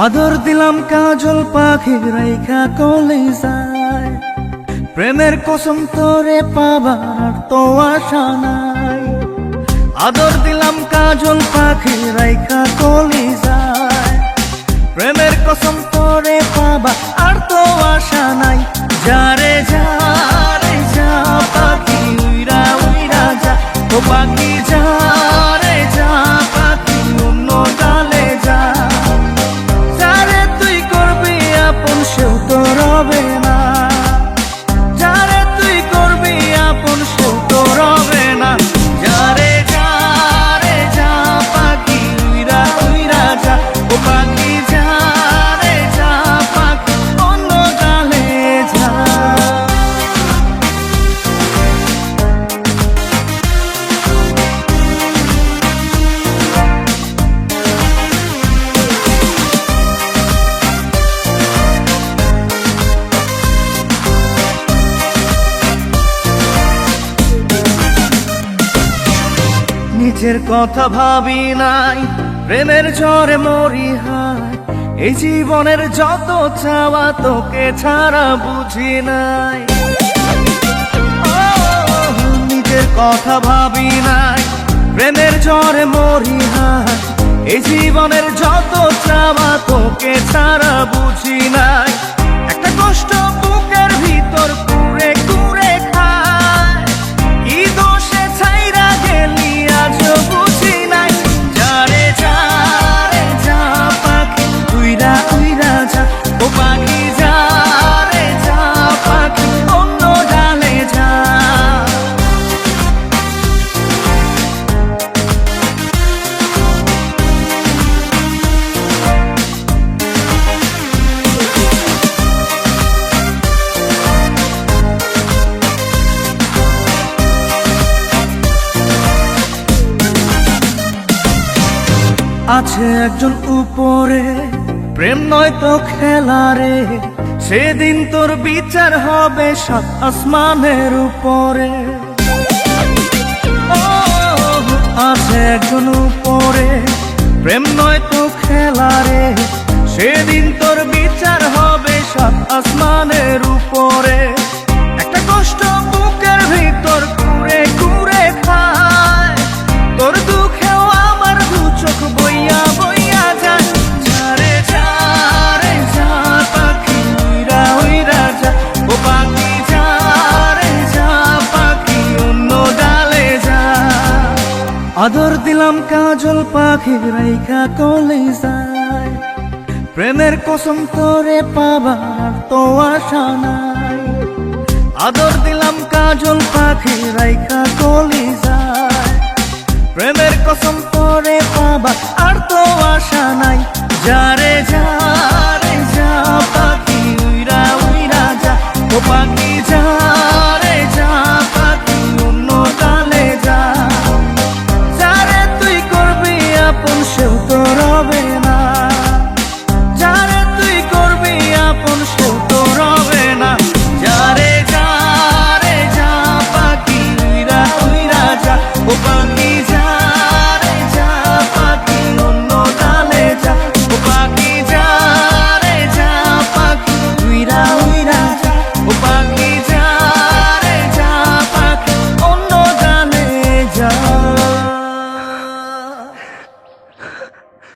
আদর দিলাম কাজল পাখি রাইখা কলিজায়, প্রেমের কসম তোরে পাবার তো আশা নাই। আদর দিলাম কাজল পাখি রাইখা কলিজায়, প্রেমের কসম তোরে পাবা আর তো আশা নাই। যারে যা রে যা পাখি উইরা উইরা যা, ও পাখি যা রে যা পাখি অন্য ডালে যা। যারে তুই করবি আপন সেও তো রবে না, যারে তুই করবি আপন সেও তো রবে না। যারে যা রে যা পাখি উইরা উইরা যা, ও পাখি যা রে যা পাখি অন্য ডালে যা। নিজের কথা ভাবি নাই, প্রেমের ঝড়ে মরি হায়। এই জীবনের যত চাওয়া তোকে ছাড়া বুঝি নাই। নিজের কথা ভাবি নাই, প্রেমের ঝড়ে মরি হায়। এই জীবনের যত চাওয়া তোকে ছাড়া বুঝি নাই। একটা কষ্ট বুকের ভিতর কুড়ে কুড়ে খায়, কি দোষে ছাইরা গেলি আজ বুঝি নাই। যারে যা রে যা পাখি উইরা উইরা যা, ও পাখি যা রে যা পাখি অন্য ডালে যা। আছে একজন উপরে, প্রেম নয় তো খেলা রে। সেদিন তোর বিচার হবে সাত আসমানের উপরে। আছে একজন উপরে, প্রেম নয় তো খেলা রে। সেদিন তোর বিচার হবে সাত আসমানের উপরে। একটা কষ্ট বুকের ভিতর কুড়ে কুড়ে খায়, তোর দুঃখেও আমার দু চোখ বইয়া বইয়া যায়। যারে যা রে যা পাখি উইরা উইরা যা, ও পাখি যা রে যা পাখি অন্য ডালে যা। আদর দিলাম কাজল পাখি রাইখা কলিজায়, প্রেমের কসম তোরে পাবার তো আশা নাই। আদর দিলাম কাজল পাখি রাইখা কলিজায়, প্রেমের কসম তোরে পাবা আর তো আশা নাই। যারে যা